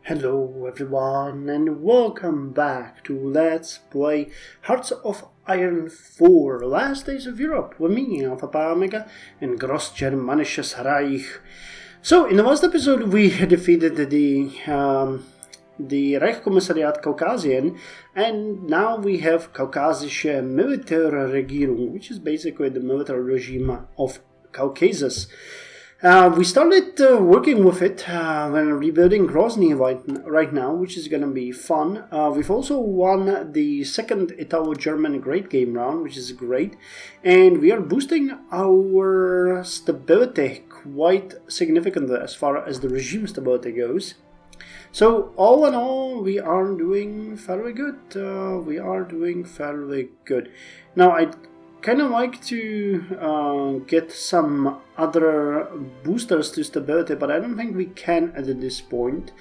Hello everyone and welcome back to Let's Play Hearts of Iron 4 Last Days of Europe with me, Alpha Omega and Greater Germanic Reich. So in the last episode we defeated the Reich Commissariat Caucasian, and now we have Caucasische Military Regierung, which is basically the military regime of Caucasus. We started working with it when rebuilding Grozny right now, which is going to be fun. We've also won the second Italo-Germanic Great Game round, which is great. And we are boosting our stability quite significantly as far as the regime stability goes. So all in all, we are doing fairly good. Now, I'd kind of like to get some other boosters to stability, but I don't think we can at this point.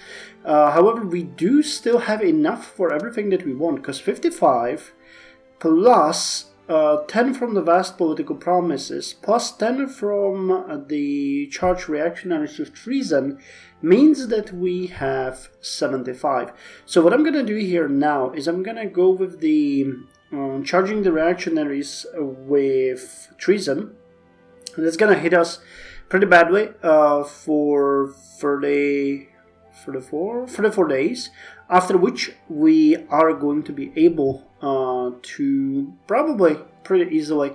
However, we do still have enough for everything that we want, because 55 plus 10 from the vast political promises plus 10 from the charged reactionaries of treason means that we have 75. So what I'm going to do here now is I'm going to go with the charging the reactionaries with treason. And it's gonna hit us pretty badly for 34 days, after which we are going to be able to probably pretty easily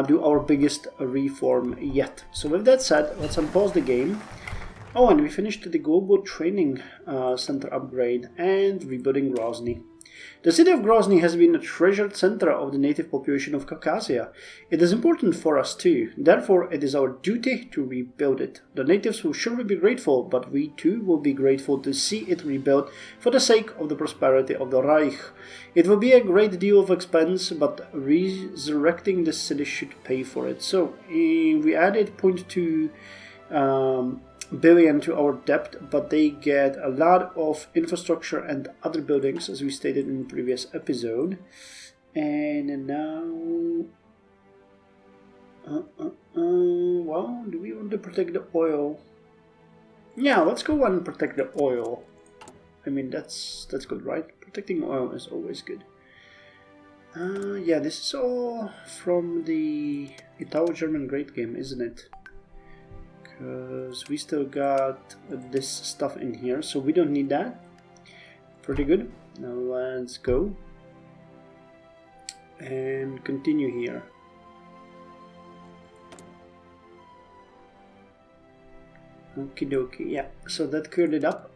do our biggest reform yet. So with that said, let's unpause the game. Oh, and we finished the global training center upgrade and rebuilding Grozny. The city of Grozny has been a treasured center of the native population of Caucasia. It is important for us too, therefore it is our duty to rebuild it. The natives will surely be grateful, but we too will be grateful to see it rebuilt for the sake of the prosperity of the Reich. It will be a great deal of expense, but resurrecting the city should pay for it. So we added 0.2 billion to our debt, but they get a lot of infrastructure and other buildings, as we stated in the previous episode. And now, well, do we want to protect the oil? Yeah, let's go and protect the oil. I mean, that's good, right? Protecting oil is always good. Yeah, this is all from the Italo-German Great Game, isn't it? Because we still got this stuff in here, so we don't need that. Pretty good. Now let's go and continue here. Okie dokie, yeah, so that cleared it up.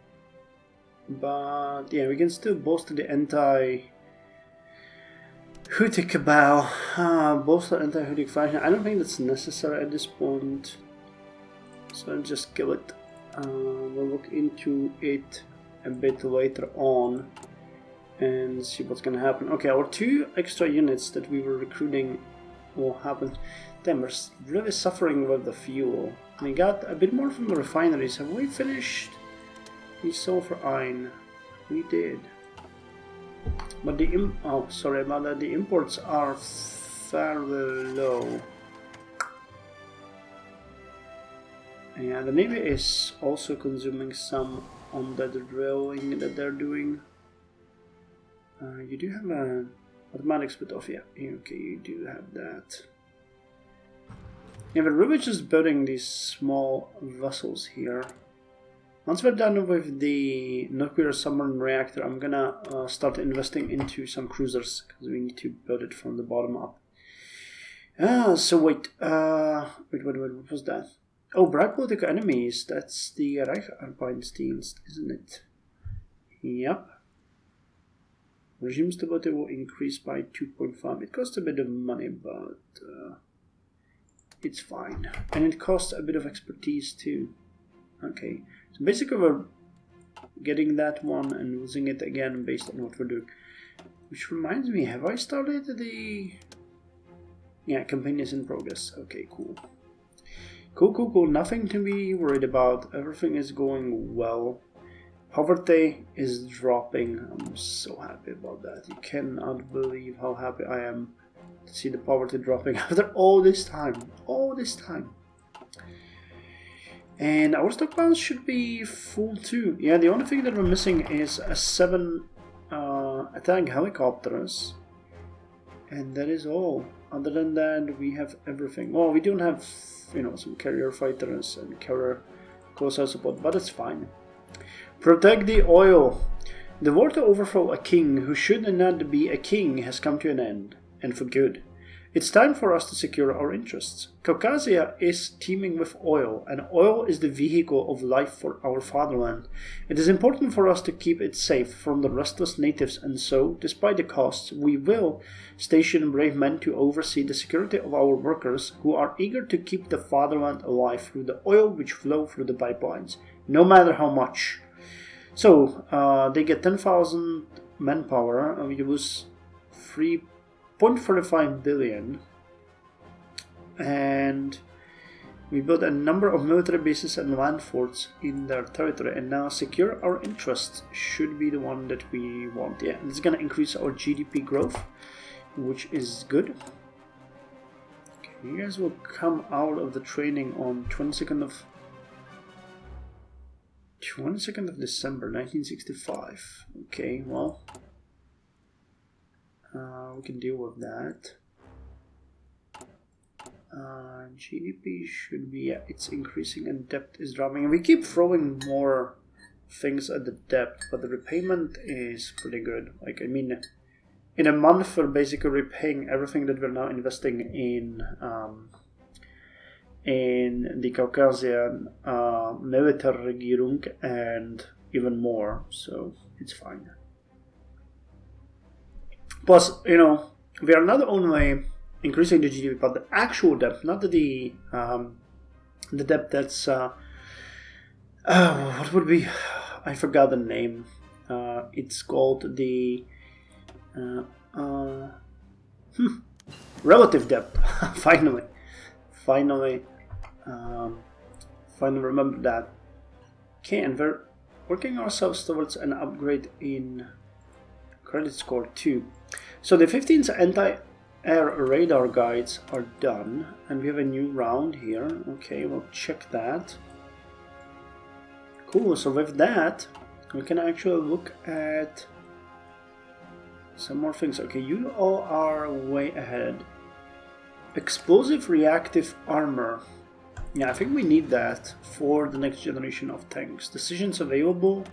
But yeah, we can still bolster the anti-Houthi cabal, bolster anti-Houthi faction. I don't think that's necessary at this point. So I'll just kill it. We'll look into it a bit later on and see what's gonna happen. Okay, our 2 extra units that we were recruiting will happen. Damn, we're really suffering with the fuel. We got a bit more from the refineries. Have we finished the sulfur iron? We did. But the sorry about that. The imports are fairly low. Yeah, the Navy is also consuming some on the drilling that they're doing. You do have an automatic split off, yeah. Okay, you do have that. Yeah, but we're just building these small vessels here. Once we're done with the nuclear submarine reactor, I'm gonna start investing into some cruisers, because we need to build it from the bottom up. So wait, what was that? Oh, bright political enemies, that's the Reich Arbeitsdienst, isn't it? Yep. Regime stability will increase by 2.5. It costs a bit of money, but it's fine. And it costs a bit of expertise too. Okay, so basically we're getting that one and losing it again based on what we're doing. Which reminds me, have I started the... Yeah, campaign is in progress. Okay, cool. Cool. Nothing to be worried about. Everything is going well. Poverty is dropping. I'm so happy about that. You cannot believe how happy I am to see the poverty dropping after all this time. And our stockpiles should be full too. Yeah, the only thing that we're missing is a 7 attack helicopters. And that is all. Other than that, we have everything. Well, we don't have, you know, some carrier fighters and carrier close-air support, but it's fine. Protect the oil. The war to overthrow a king who should not be a king has come to an end, and for good. It's time for us to secure our interests. Caucasia is teeming with oil, and oil is the vehicle of life for our fatherland. It is important for us to keep it safe from the restless natives, and so, despite the costs, we will station brave men to oversee the security of our workers who are eager to keep the fatherland alive through the oil which flow through the pipelines, no matter how much. So, they get 10,000 manpower, and we use 3.45 billion, and we built a number of military bases and land forts in their territory, and now secure our interests should be the one that we want. Yeah, and it's gonna increase our GDP growth, which is good. Okay, you guys will come out of the training on 22nd of December 1965. Okay, well, we can deal with that. GDP should be, yeah, it's increasing and debt is dropping. And we keep throwing more things at the debt, but the repayment is pretty good. Like, I mean, in a month we're basically repaying everything that we're now investing in the Caucasian military Regierung and even more, so it's fine. Plus, you know, we are not only increasing the GDP, but the actual debt, not the debt that's what would be? I forgot the name. It's called the relative debt. Finally remember that. Okay, and we're working ourselves towards an upgrade in credit score 2. So the 15th anti-air radar guides are done, and we have a new round here. Okay, we'll check that. Cool, so with that, we can actually look at some more things. Okay, you all are way ahead. Explosive reactive armor. Yeah, I think we need that for the next generation of tanks. Decisions available.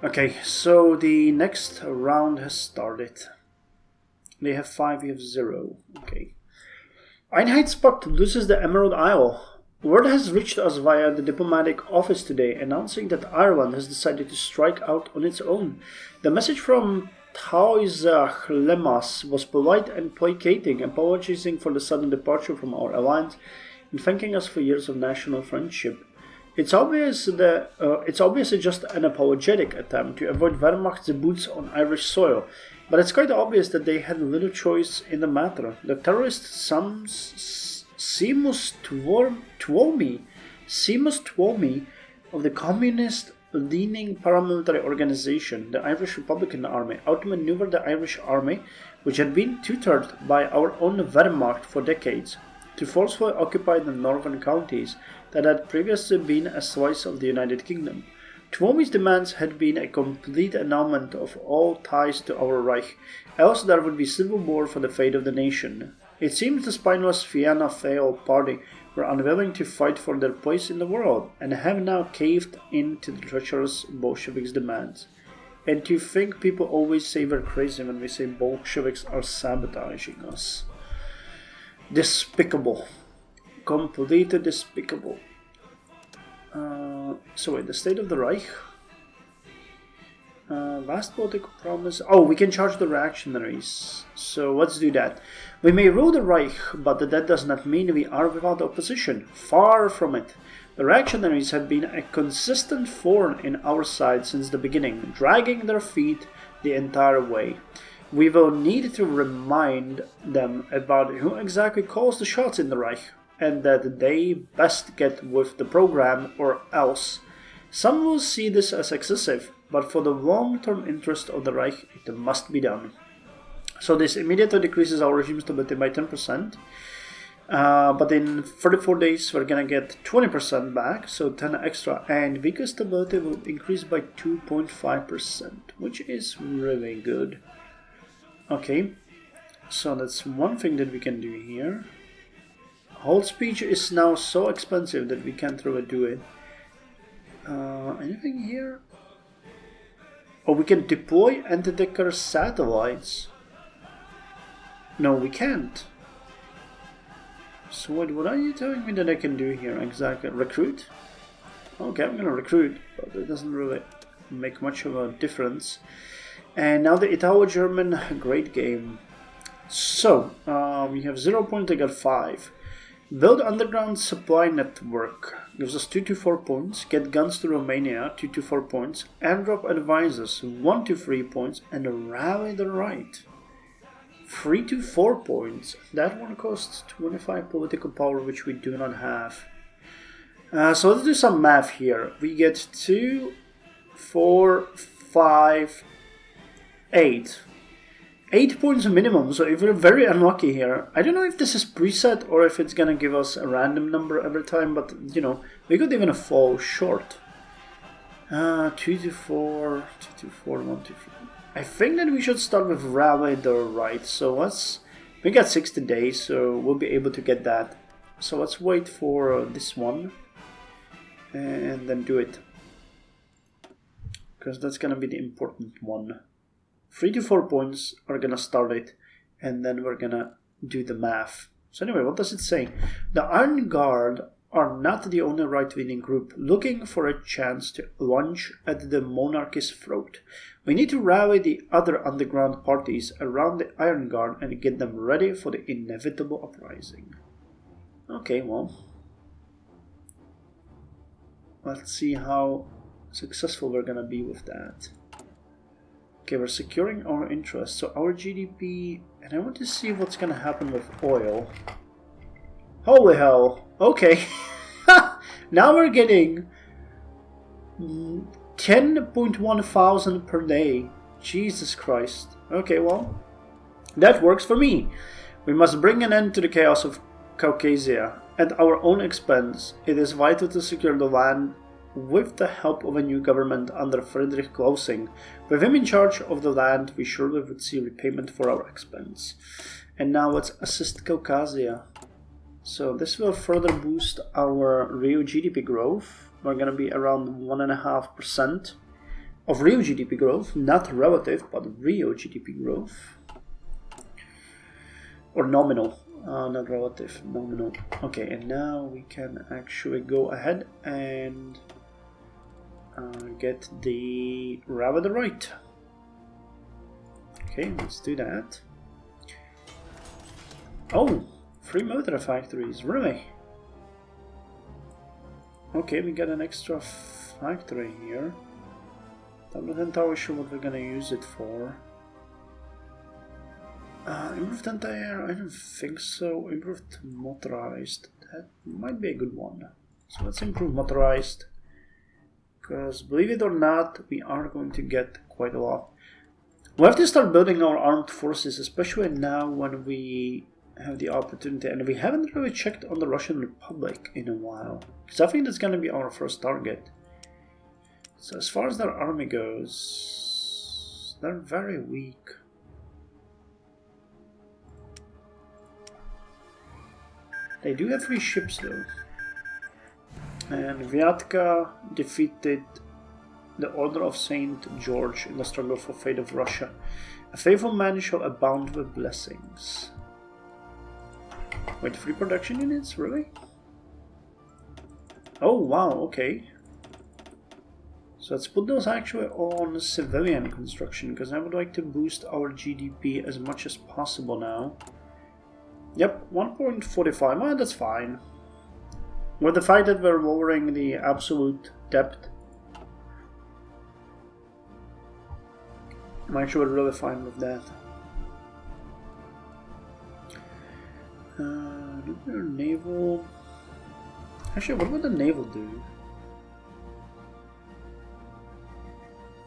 Okay, so the next round has started. They have 5, we have 0. Okay. Einheitspact loses the Emerald Isle. Word has reached us via the diplomatic office today announcing that Ireland has decided to strike out on its own. The message from Taoiseach Lemas was polite and placating, apologizing for the sudden departure from our alliance and thanking us for years of national friendship. It's obviously just an apologetic attempt to avoid Wehrmacht's boots on Irish soil, but it's quite obvious that they had little choice in the matter. The terrorist Seamus Twomey of the communist-leaning paramilitary organization, the Irish Republican Army, outmaneuvered the Irish Army, which had been tutored by our own Wehrmacht for decades, to forcefully occupy the northern counties that had previously been a slice of the United Kingdom. Twomey's demands had been a complete annulment of all ties to our Reich, else there would be civil war for the fate of the nation. It seems the spineless Fianna Fáil party were unwilling to fight for their place in the world, and have now caved in to the treacherous Bolsheviks' demands. And to think people always say we're crazy when we say Bolsheviks are sabotaging us. Despicable. Completely despicable. So wait, the state of the Reich? Vast political promise. Oh, we can charge the reactionaries. So let's do that. We may rule the Reich, but that does not mean we are without opposition. Far from it. The reactionaries have been a consistent thorn in our side since the beginning, dragging their feet the entire way. We will need to remind them about who exactly calls the shots in the Reich, and that they best get with the program or else. Some will see this as excessive, but for the long-term interest of the Reich, it must be done. So this immediately decreases our regime stability by 10%. But in 34 days we're gonna get 20% back, so 10 extra, and vehicle stability will increase by 2.5%, which is really good. Okay, so that's one thing that we can do here. Hold speed is now so expensive that we can't really do it. Anything here? Oh, we can deploy anti-decker satellites. No, we can't. So what are you telling me that I can do here exactly? Recruit? Okay, I'm gonna recruit, but it doesn't really make much of a difference. And now the Italo-German great game. So, we have 0 points, I got 5. Build underground supply network. Gives us 2 to 4 points. Get guns to Romania, 2 to 4 points. Airdrop advisors, 1 to 3 points. And rally the right, 3 to 4 points. That one costs 25 political power, which we do not have. So let's do some math here. We get 2, 4, 5, 8. 8 points minimum, so if we're very unlucky here, I don't know if this is preset or if it's gonna give us a random number every time, but you know, we could even fall short. 2 to 4, 2 to 4, 1 to 3. I think that we should start with rally the right, so we got 60 days, so we'll be able to get that. So let's wait for this one, and then do it. Because that's gonna be the important one. 3 to 4 points are gonna start it, and then we're gonna do the math. So anyway, what does it say? The Iron Guard are not the only right-wing group looking for a chance to lunge at the monarchy's throat. We need to rally the other underground parties around the Iron Guard and get them ready for the inevitable uprising. Okay, well, let's see how successful we're gonna be with that. Okay, we're securing our interests, so our GDP, and I want to see what's gonna happen with oil. Holy hell, okay. Now we're getting 10.1 thousand per day. Jesus Christ. Okay, well, that works for me. We must bring an end to the chaos of Caucasia at our own expense. It is vital to secure the land with the help of a new government under Friedrich Clausing. With him in charge of the land, we surely would see repayment for our expense. And now let's assist Caucasia. So this will further boost our real GDP growth. We're going to be around 1.5% of real GDP growth, not relative, but real GDP growth. Or nominal, not relative, nominal. Okay, and now we can actually go ahead and get the rally the right. Okay, let's do that. Oh, 3 military factories, really? Okay, we got an extra factory here. I'm not entirely sure what we're gonna use it for. Improved anti-air, I don't think so. Improved motorized, that might be a good one. So let's improve motorized. Because believe it or not, we are going to get quite a lot. We have to start building our armed forces, especially now when we have the opportunity. And we haven't really checked on the Russian Republic in a while. Because I think that's going to be our first target. So as far as their army goes, they're very weak. They do have 3 ships though. And Vyatka defeated the Order of St. George in the struggle for fate of Russia. A faithful man shall abound with blessings. Wait, 3 production units? Really? Oh wow, okay. So let's put those actually on civilian construction, because I would like to boost our GDP as much as possible now. Yep, 1.45, well, that's fine. With the fact that we're lowering the absolute debt, I'm actually really fine with that. Nuclear naval. Actually, what would the naval do?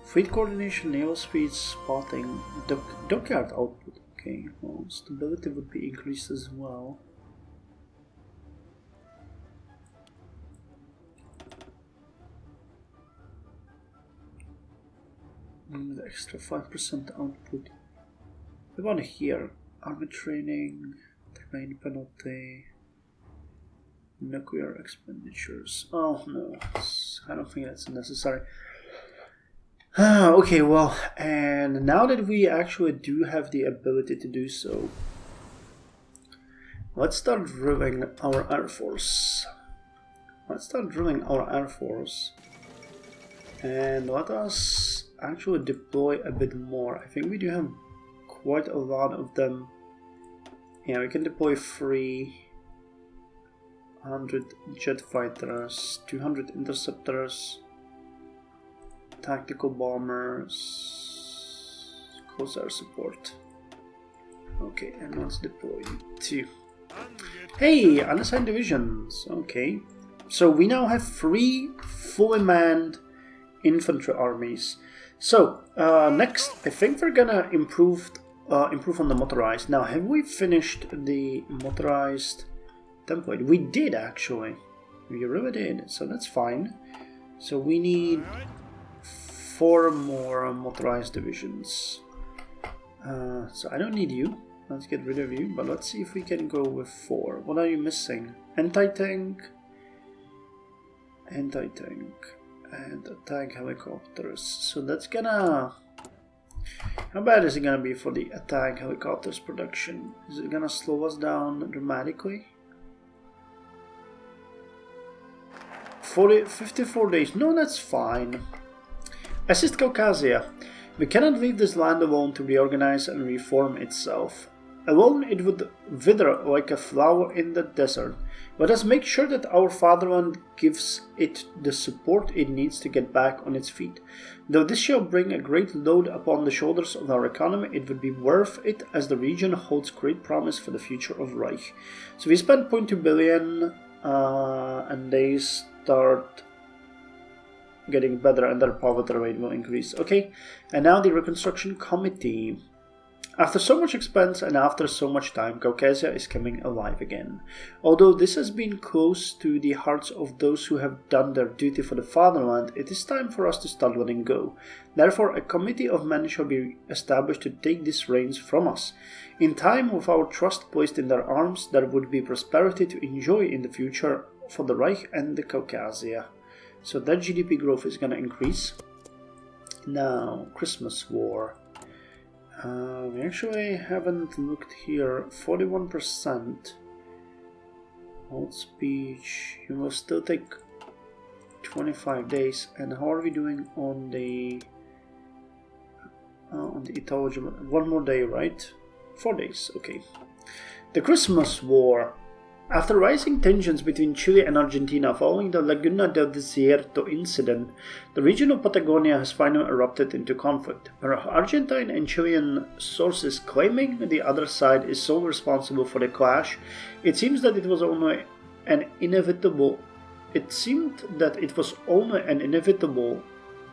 Fleet coordination, naval speed, spotting, dockyard output. Okay, well, stability would be increased as well. The extra 5% output. We want here army training, terrain penalty, nuclear expenditures. Oh no, I don't think that's necessary. Okay, well, and now that we actually do have the ability to do so, let's start drilling our Air Force. And let us actually deploy a bit more. I think we do have quite a lot of them. Yeah, we can deploy 300 jet fighters, 200 interceptors, tactical bombers, close air support. Okay, and let's deploy 2. Hey, unassigned divisions. Okay, so we now have 3 fully manned infantry armies. So next, I think we're gonna improve on the motorized. Now, have we finished the motorized template? We did actually. We really did. So that's fine. So we need 4 more motorized divisions. So I don't need you. Let's get rid of you. But let's see if we can go with 4. What are you missing? Anti-tank, and attack helicopters. So that's gonna... How bad is it gonna be for the attack helicopters production? Is it gonna slow us down dramatically? 54 days. No, that's fine. Assist Caucasia. We cannot leave this land alone to reorganize and reform itself. Alone it would wither like a flower in the desert. Let us make sure that our fatherland gives it the support it needs to get back on its feet. Though this shall bring a great load upon the shoulders of our economy, it would be worth it, as the region holds great promise for the future of Reich. So we spent 0.2 billion and they start getting better and their poverty rate will increase. Okay, and now the reconstruction committee. After so much expense and after so much time, Caucasia is coming alive again. Although this has been close to the hearts of those who have done their duty for the fatherland, it is time for us to start letting go. Therefore, a committee of men shall be established to take these reins from us. In time, with our trust placed in their arms, there would be prosperity to enjoy in the future for the Reich and the Caucasia. So that GDP growth is going to increase. Now, Christmas War. We actually haven't looked here. 41%. Hold speech. You will still take 25 days. And how are we doing on the Italo? 1 more day, right? 4 days. Okay. The Christmas War. After rising tensions between Chile and Argentina following the Laguna del Desierto incident, the region of Patagonia has finally erupted into conflict. There are Argentine and Chilean sources claiming that the other side is sole responsible for the clash. It seems that it was only an inevitable...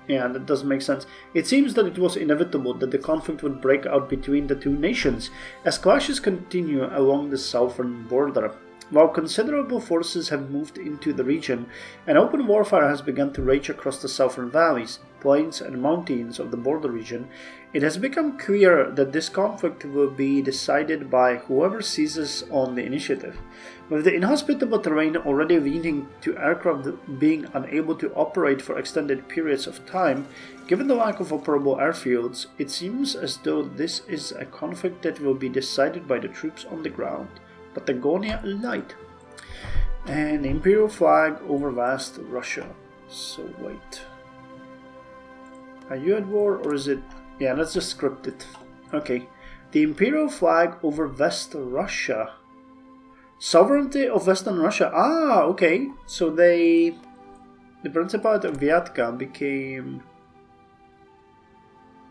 Yeah, that does make sense. It seems that it was inevitable that the conflict would break out between the two nations as clashes continue along the southern border. While considerable forces have moved into the region, an open warfare has begun to rage across the southern valleys, plains and mountains of the border region. It has become clear that this conflict will be decided by whoever seizes on the initiative. With the inhospitable terrain already leading to aircraft being unable to operate for extended periods of time, given the lack of operable airfields, it seems as though this is a conflict that will be decided by the troops on the ground. Patagonia Light. And the Imperial flag over vast Russia. So wait. Are you at war or is it... Yeah, let's just script it. Okay. The Imperial flag over West Russia. Sovereignty of Western Russia. Ah, okay. So the Principality of Vyatka became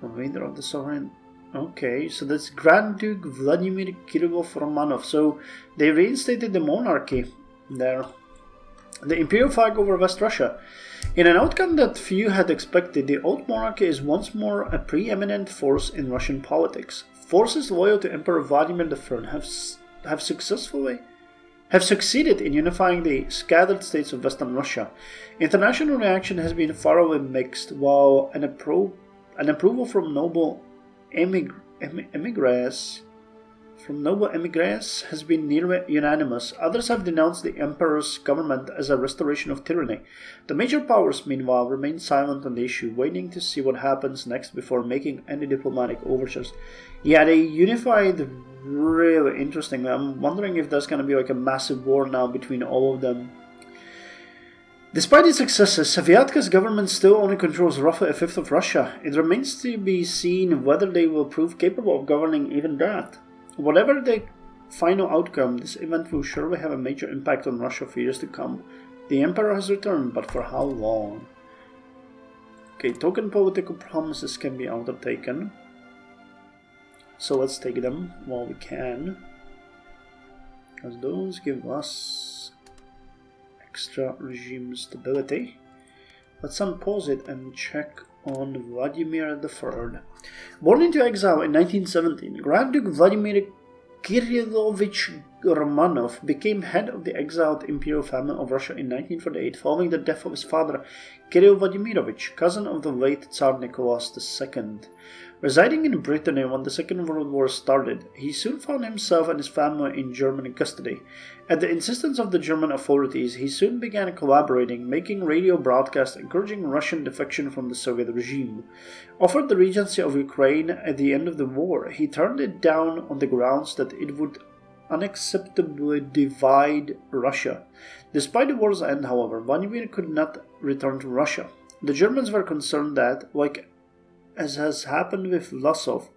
the leader of the sovereign. Okay, so that's Grand Duke Vladimir Kirillov Romanov. So they reinstated the monarchy there. The Imperial flag over West Russia. In an outcome that few had expected, the old monarchy is once more a preeminent force in Russian politics. Forces loyal to Emperor Vladimir III have succeeded in unifying the scattered states of Western Russia. International reaction has been thoroughly mixed, while an and approval from noble emigres has been nearly unanimous. Others have denounced the emperor's government as a restoration of tyranny. The major powers, meanwhile, remain silent on the issue, waiting to see what happens next before making any diplomatic overtures. Yeah, they unified really interesting. I'm wondering if there's going to be like a massive war now between all of them. Despite its successes, Svyatka's government still only controls roughly a fifth of Russia. It remains to be seen whether they will prove capable of governing even that. Whatever the final outcome, this event will surely have a major impact on Russia for years to come. The Emperor has returned, but for how long? Okay, token political promises can be undertaken. So let's take them while we can. Because those give us extra regime stability. Let's unpause it and check on Vladimir III. Born into exile in 1917, Grand Duke Vladimir Kirillovich Romanov became head of the exiled imperial family of Russia in 1948 following the death of his father, Kirill Vladimirovich, cousin of the late Tsar Nicholas II. Residing in Brittany when the Second World War started, he soon found himself and his family in German custody. At the insistence of the German authorities, he soon began collaborating, making radio broadcasts encouraging Russian defection from the Soviet regime. Offered the regency of Ukraine at the end of the war, he turned it down on the grounds that it would unacceptably divide Russia. Despite the war's end, however, Vladimir could not return to Russia. The Germans were concerned that, as has happened with Vlasov,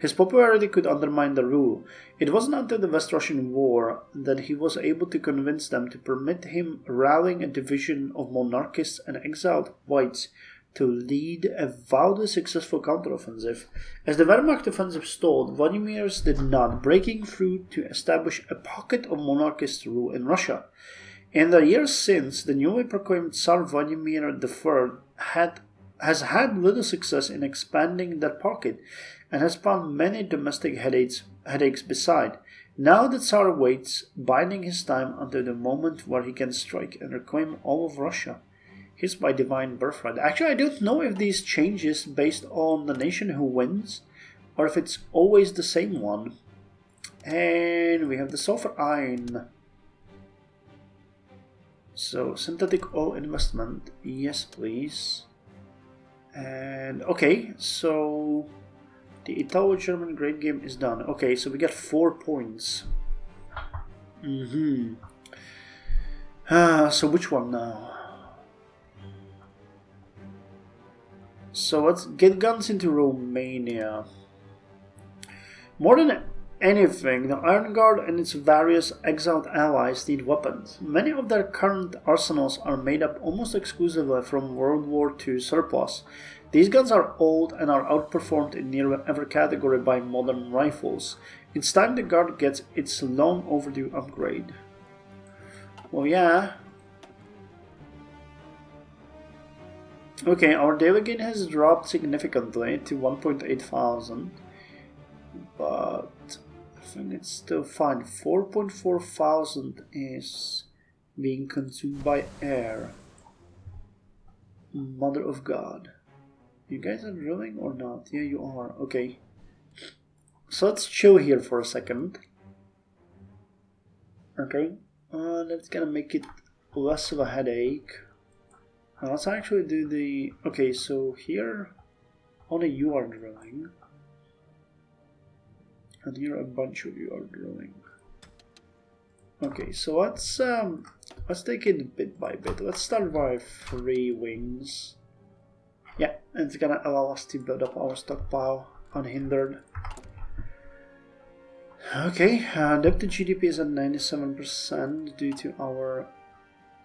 his popularity could undermine the rule. It wasn't until the West Russian War that he was able to convince them to permit him rallying a division of monarchists and exiled whites to lead a wildly successful counteroffensive. As the Wehrmacht offensive stalled, Vladimir's did not, breaking through to establish a pocket of monarchist rule in Russia. In the years since, the newly proclaimed Tsar Vladimir III has had little success in expanding that pocket and has found many domestic headaches beside. Now the Tsar waits, biding his time until the moment where he can strike and reclaim all of Russia. His by divine birthright. Actually, I don't know if these changes based on the nation who wins or if it's always the same one. And we have the sulfur iron. So, synthetic oil investment, yes please. And, okay, so the Italo-German great game is done. Okay, so we got 4 points. So which one now? So let's get guns into Romania. More than anything, the Iron Guard and its various exiled allies need weapons. Many of their current arsenals are made up almost exclusively from World War II surplus. These guns are old and are outperformed in nearly every category by modern rifles. It's time the Guard gets its long overdue upgrade. Well, yeah. Okay, our daily gain has dropped significantly to 1.8 thousand. But I think it's still fine. 4.4 thousand is being consumed by air. Mother of God. You guys are drilling or not? Yeah, you are. Okay. So let's chill here for a second. Okay. That's gonna make it less of a headache. Let's actually do the... Okay, so here only you are drilling. And here a bunch of you are drilling. Okay, so let's take it bit by bit. Let's start by 3 wings. Yeah, and it's gonna allow us to build up our stockpile unhindered. Okay, debt to GDP is at 97% due to our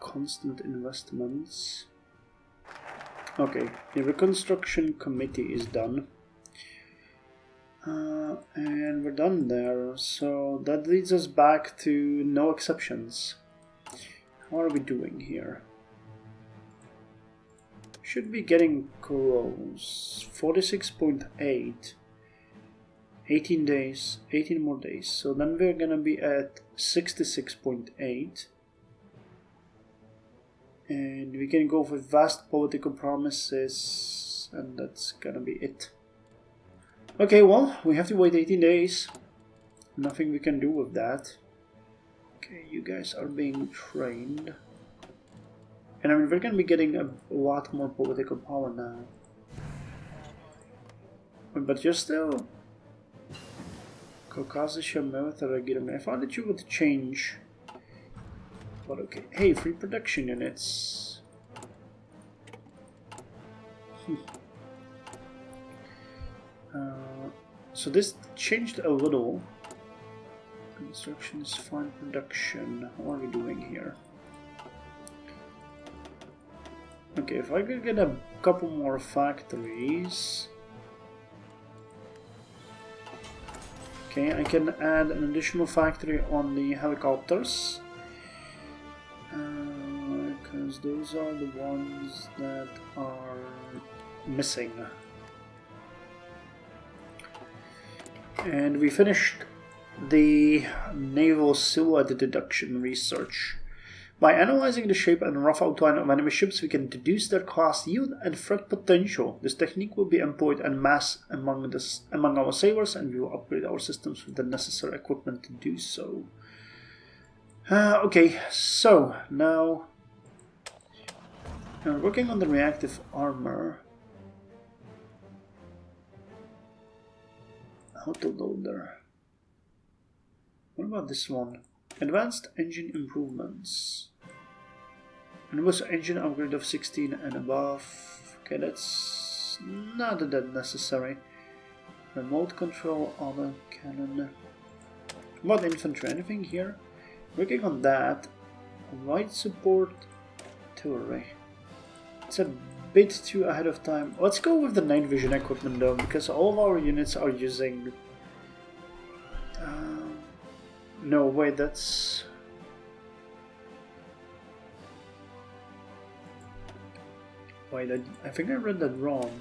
constant investments. Okay, the reconstruction committee is done. And we're done there, so that leads us back to no exceptions. How are we doing here? Should be getting close. 46.8. 18 days, 18 more days. So then we're gonna be at 66.8. And we can go for vast political promises, and that's gonna be it. Okay, well, we have to wait 18 days. Nothing we can do with that. Okay, you guys are being trained. And I mean, we're gonna be getting a lot more political power now. But you're still Caucasia military regiment. I found that you would change. But okay. Hey, free production units. So this changed a little. Construction is fine. Production. What are we doing here? Okay, if I could get a couple more factories. Okay, I can add an additional factory on the helicopters. Because those are the ones that are missing. And we finished the naval silhouette deduction research. By analyzing the shape and rough outline of enemy ships, we can deduce their class, yield, and threat potential. This technique will be employed en masse among our sailors, and we will upgrade our systems with the necessary equipment to do so. Okay, so now we're working on the reactive armor. Autoloader. What about this one? Advanced engine improvements. And was engine upgrade of 16 and above. Okay, that's not that necessary. Remote control, auto cannon. What infantry? Anything here? Working on that. Light support, artillery. It's a bit too ahead of time. Let's go with the night vision equipment though, because all of our units are using. No, wait, that's. Wait, I think I read that wrong.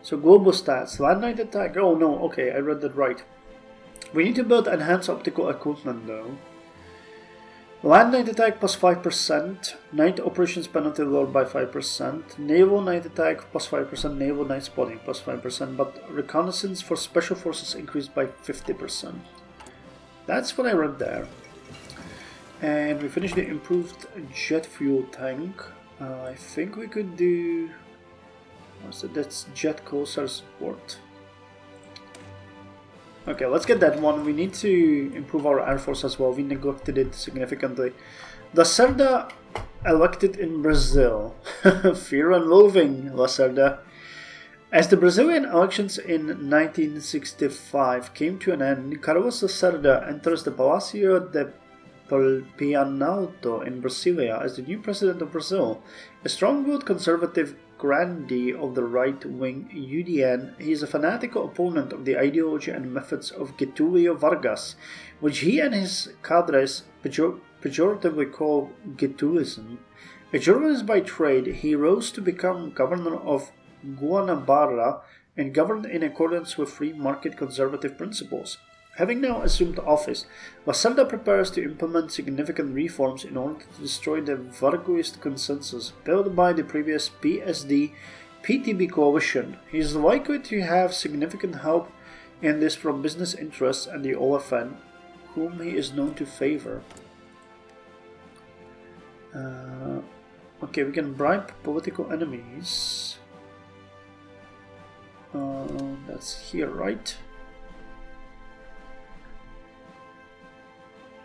So global stats, land night attack. Oh no, okay, I read that right. We need to build enhanced optical equipment though. Land night attack plus 5%, night operations penalty lowered by 5%, naval night attack plus 5%, naval night spotting plus 5%, but reconnaissance for special forces increased by 50%. That's what I read there. And we finished the improved jet fuel tank. I think we could do. So that's jet closer support. Okay, let's get that one. We need to improve our air force as well. We neglected it significantly. Lacerda elected in Brazil. Fear and loathing, Lacerda. As the Brazilian elections in 1965 came to an end, Carlos Lacerda enters the Palacio de Planalto in Brasilia as the new president of Brazil. A strong-willed conservative grandee of the right-wing UDN, he is a fanatical opponent of the ideology and methods of Getulio Vargas, which he and his cadres pejoratively call Getulism. A journalist by trade, he rose to become governor of Guanabara and governed in accordance with free market conservative principles. Having now assumed office, Lacerda prepares to implement significant reforms in order to destroy the Varguist consensus built by the previous PSD-PTB coalition. He is likely to have significant help in this from business interests and the OFN, whom he is known to favor. Okay, we can bribe political enemies. That's here, right?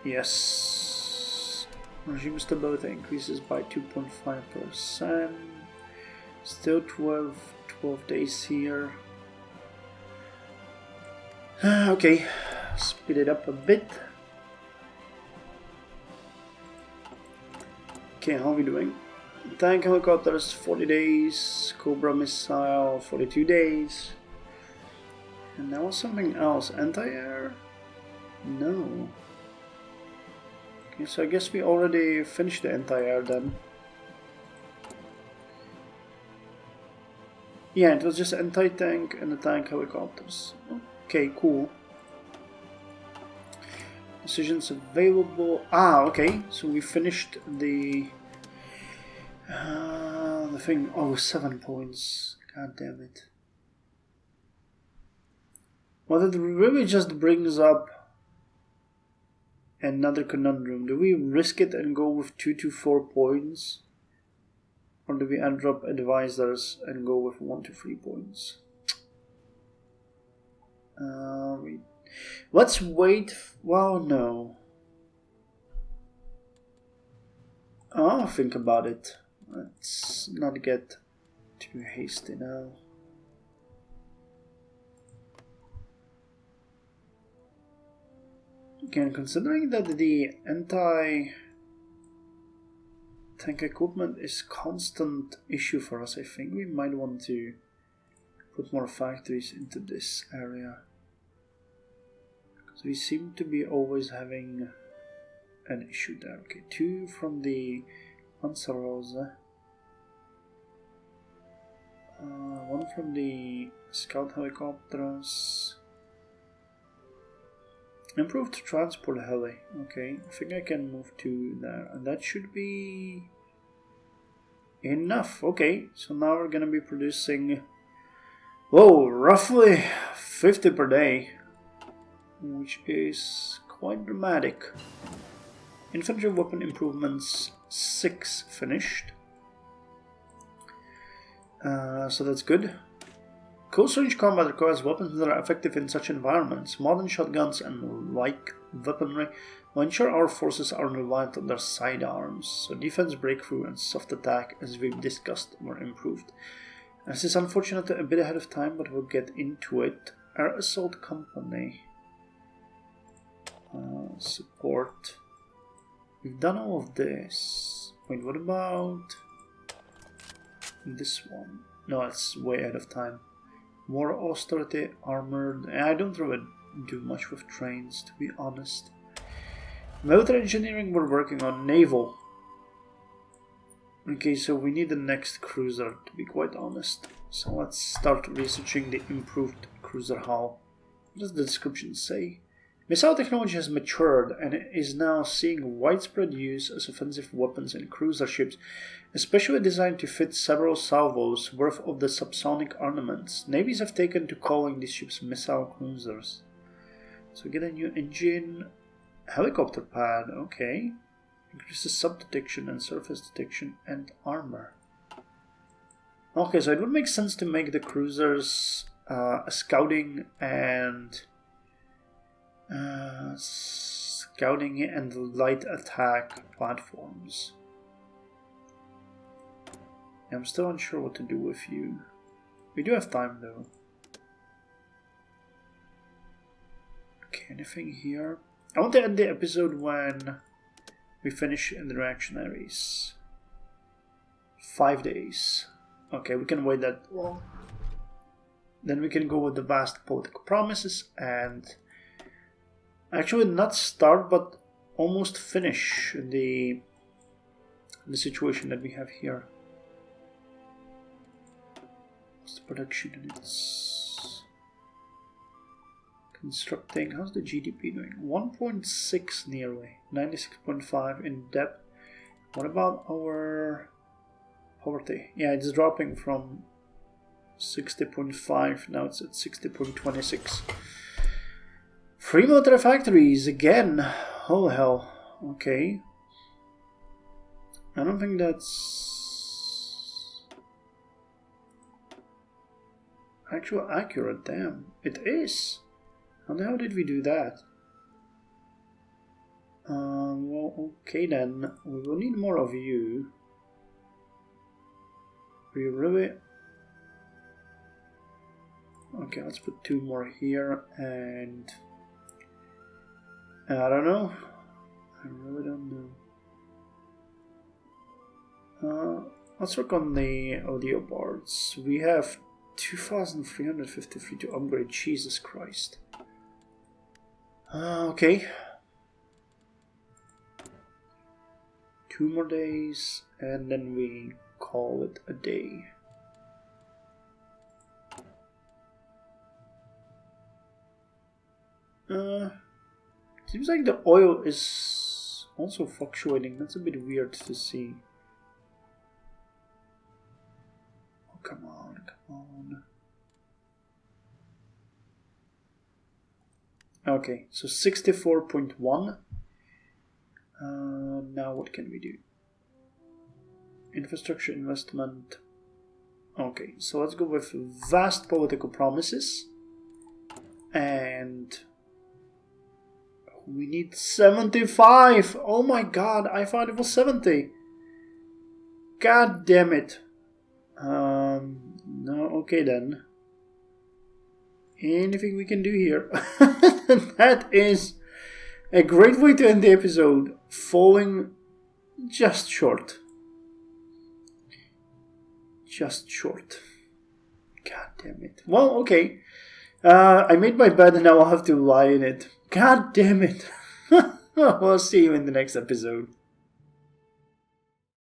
Yes. Regime stability increases by 2.5%. Still 12 days here. Okay, speed it up a bit. Okay, how are we doing? Tank helicopters 40 days. Cobra missile 42 days. And now something else. Anti-air? No. Okay, so I guess we already finished the anti-air then. Yeah, it was just anti-tank and the tank helicopters. Okay, cool. Decisions available. Ah, okay. So we finished the thing. Oh, 7 points. God damn it. Well, it really just brings up another conundrum. Do we risk it and go with 2 to 4 points? Or do we undrop advisors and go with 1 to 3 points? Let's wait. Well, no. I'll think about it. Let's not get too hasty now. Again, considering that the anti-tank equipment is constant issue for us, I think we might want to put more factories into this area. Because we seem to be always having an issue there. Okay, 2 from the Panzerrose. 1 from the scout helicopters. Improved transport heli. Okay, I think I can move to there, and that should be enough. Okay, so now we're gonna be producing, whoa, roughly 50 per day, which is quite dramatic. Infantry weapon improvements 6 finished, so that's good. Close range combat requires weapons that are effective in such environments. Modern shotguns and like weaponry will ensure our forces are reliant on their sidearms, so defense, breakthrough, and soft attack, as we've discussed, were improved. This is unfortunately a bit ahead of time, but we'll get into it. Air Assault Company. Support. We've done all of this. Wait, what about this one? No, it's way ahead of time. More austerity, armored. I don't really do much with trains, to be honest. Military engineering we're working on. Naval. Okay, so we need the next cruiser, to be quite honest. So let's start researching the improved cruiser hull. What does the description say? Missile technology has matured and is now seeing widespread use as offensive weapons in cruiser ships, especially designed to fit several salvos worth of the subsonic armaments. Navies have taken to calling these ships missile cruisers. So get a new engine, helicopter pad, okay. Increases sub-detection and surface detection and armor. Okay, so it would make sense to make the cruisers scouting and light attack platforms. I'm still unsure what to do with you. We do have time though. Okay, anything here? I want to end the episode when we finish in the reactionaries. 5 days. Okay, we can wait that long. Then we can go with the vast political promises and actually not start but almost finish the situation that we have here. What's the production units? Constructing. How's the GDP doing? 1.6 nearly. 96.5 in depth. What about our poverty? Yeah, it's dropping from 60.5. Now it's at 60.26. Free military factories again. Oh hell. Okay. I don't think that's actually accurate. Damn. It is. How the hell did we do that? Well, okay then. We will need more of you. We really... Okay, let's put 2 more here and... I don't know. I really don't know. Let's work on the audio parts. We have 2,353 to upgrade. Jesus Christ. Okay. 2 more days and then we call it a day. Seems like the oil is also fluctuating. That's a bit weird to see. come on, come on. Okay, so 64.1. Now what can we do? Infrastructure investment. Okay, so let's go with vast political promises. And we need 75. Oh my god, I thought it was 70. God damn it. No, okay then. Anything we can do here? That is a great way to end the episode. Falling just short. Just short. God damn it. Well, okay. I made my bed and now I'll have to lie in it. God damn it. We'll see you in the next episode.